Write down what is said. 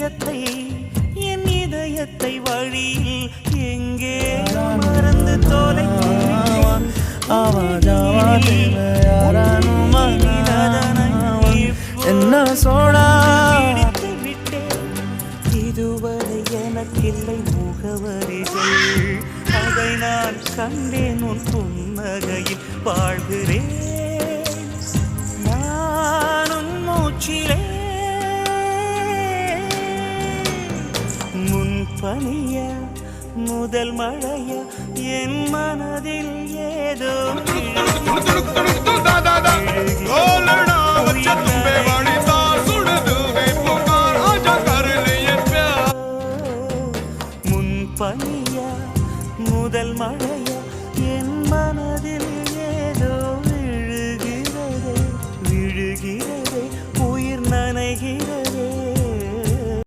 என் இதயத்தை வழியில் எங்கே மறந்து தொலைத்தேன். என்ன சோடா பிடித்து விட்டேன். இதுவரை எனக்கில்லை முகவரிகள், அதை நான் கண்டேன் உன் புன்னகையில் வாழ்கிறேன். நானும் மூச்சிலே முன் பனிய முதல் மழைய என் மனதில் ஏதோ da da da da da da da